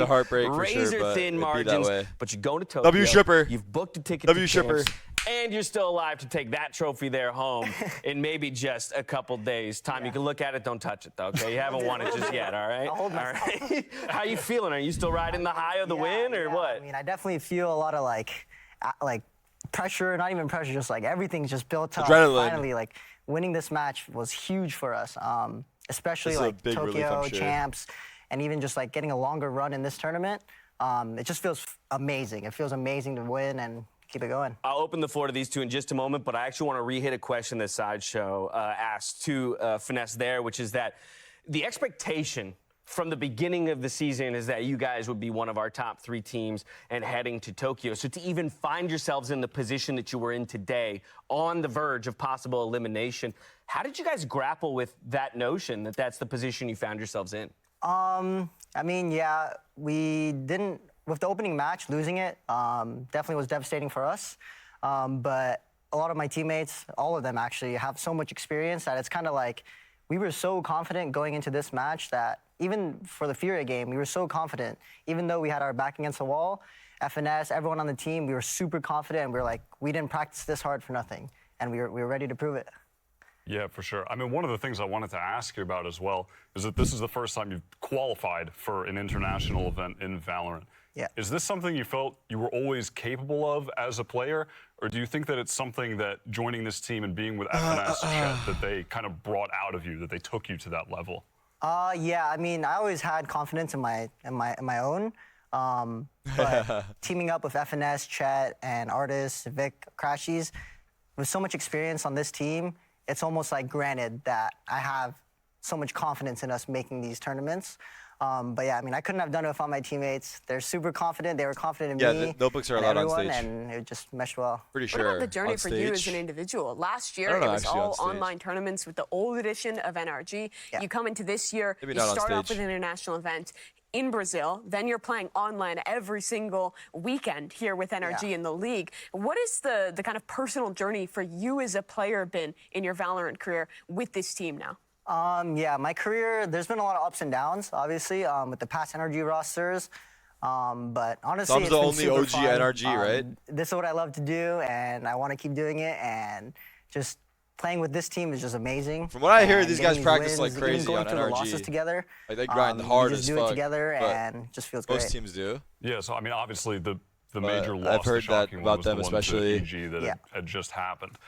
The heartbreak for sure, razor but thin it'd be that margins. way. But you're going to Tokyo. W shipper. You've booked a ticket W to shipper. camps, and you're still alive to take that trophy there home in maybe just a couple days' time. You can look at it, don't touch it, though, okay? You haven't won it just yet, all right? I'll hold All right. How you feeling? Are you still riding the high of the win, or what? I mean, I definitely feel a lot of like pressure, not even pressure, just like everything's just built up. Adrenaline. Finally, like winning this match was huge for us, especially This is a like big relief, Tokyo I'm sure. champs, and even just like getting a longer run in this tournament. It just feels amazing. It feels amazing to win and keep it going. I'll open the floor to these two in just a moment, but I actually want to re-hit a question that Sideshow asked to Finesse there, which is that the expectation from the beginning of the season is that you guys would be one of our top 3 teams and heading to Tokyo. So to even find yourselves in the position that you were in today, on the verge of possible elimination, how did you guys grapple with that notion that that's the position you found yourselves in? I mean, yeah, we didn't, with the opening match, losing it definitely was devastating for us. But a lot of my teammates, all of them actually, have so much experience that it's kind of like we were so confident going into this match that even for the Furia game, we were so confident. Even though we had our back against the wall, FNS, everyone on the team, we were super confident. And we were like, we didn't practice this hard for nothing. And we were ready to prove it. Yeah, for sure. I mean, one of the things I wanted to ask you about as well is that this is the first time you've qualified for an international event in Valorant. Yeah. Is this something you felt you were always capable of as a player, or do you think that it's something that joining this team and being with FNS Chet, that they kind of brought out of you, that they took you to that level? Yeah, I mean, I always had confidence in my own. But teaming up with FNS, Chet, and Artis, Vic, Crashies, with so much experience on this team, it's almost like granted that I have so much confidence in us making these tournaments. But yeah, I mean, I couldn't have done it without my teammates. They're super confident. They were confident in me. Yeah, the notebooks are and allowed on everyone, stage. and it just meshed well. Pretty sure. What about the journey on for you as stage. an individual? Last I year, don't it know, was actually, on all stage. online tournaments with the old edition of NRG. Yeah. You come into this year, Maybe you not on start off stage. with an international event in Brazil, then you're playing online every single weekend here with NRG in the league. What is the kind of personal journey for you as a player been in your Valorant career with this team now? Yeah, my career, there's been a lot of ups and downs, obviously, with the past NRG rosters. But honestly, Tom's it's the been only super OG fun. NRG, right? This is what I love to do, and I want to keep doing it. And just playing with this team is just amazing. From what I hear, And these getting guys practice wins, like crazy even going on through the NRG. losses together. Like they grind we hard just as do fuck. it together, but and it just feels most great. teams do. Yeah, so I mean, obviously the But major I've loss, the heard that shocking about one, was them, the one especially- to EG that Yeah. had just happened.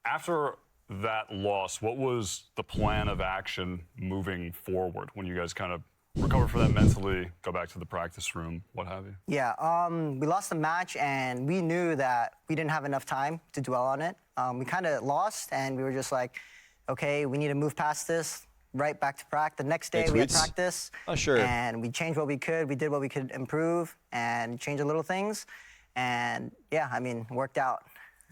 After that loss, what was the plan of action moving forward when you guys kind of recover for that mentally, go back to the practice room, what have you? Yeah, we lost the match, and we knew that we didn't have enough time to dwell on it. We kind of lost, and we were just like, okay, we need to move past this, right back to practice. The next day, Any we had tweets? practice, Oh, sure. and we changed what we could. We did what we could improve and change the little things. And yeah, I mean, worked out.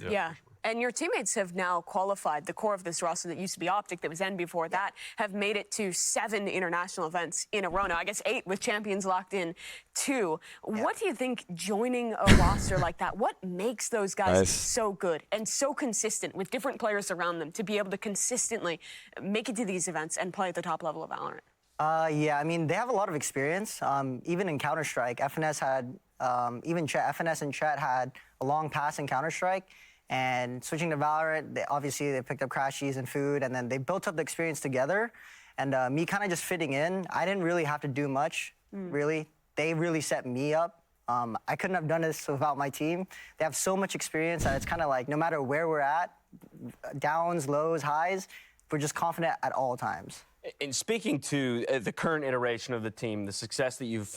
Yeah. And your teammates have now qualified. The core of this roster that used to be Optic, that was N before that, have made it to 7 international events in a row now. I guess 8 with champions locked in 2. What do you think joining a roster like that, what makes those guys Nice. so good and so consistent with different players around them to be able to consistently make it to these events and play at the top level of Valorant? Yeah, I mean, they have a lot of experience. Even in Counter-Strike, FNS had, FNS and Chet had a long pass in Counter-Strike. And switching to Valorant, they picked up Crashies and food, and then they built up the experience together. And me kind of just fitting in, I didn't really have to do much, really. They really set me up. I couldn't have done this without my team. They have so much experience that it's kind of like no matter where we're at, downs, lows, highs, we're just confident at all times. And speaking to the current iteration of the team, the success that you've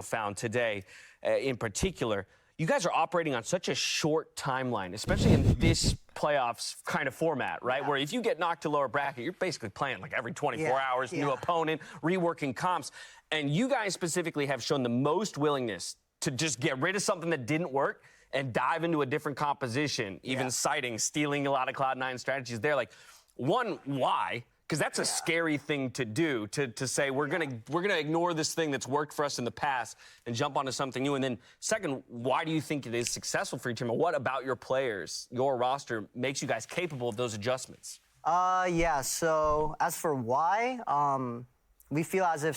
found today, in particular, you guys are operating on such a short timeline, especially in this playoffs kind of format, right? Where if you get knocked to lower bracket, you're basically playing like every 24 hours, new opponent, reworking comps. And you guys specifically have shown the most willingness to just get rid of something that didn't work and dive into a different composition, even citing, stealing a lot of Cloud9 strategies there. Like, one, why? Because that's a scary thing to do, to say we're gonna ignore this thing that's worked for us in the past and jump onto something new. And then second, why do you think it is successful for your team? And what about your players, your roster, makes you guys capable of those adjustments? Yeah, so as for why, we feel as if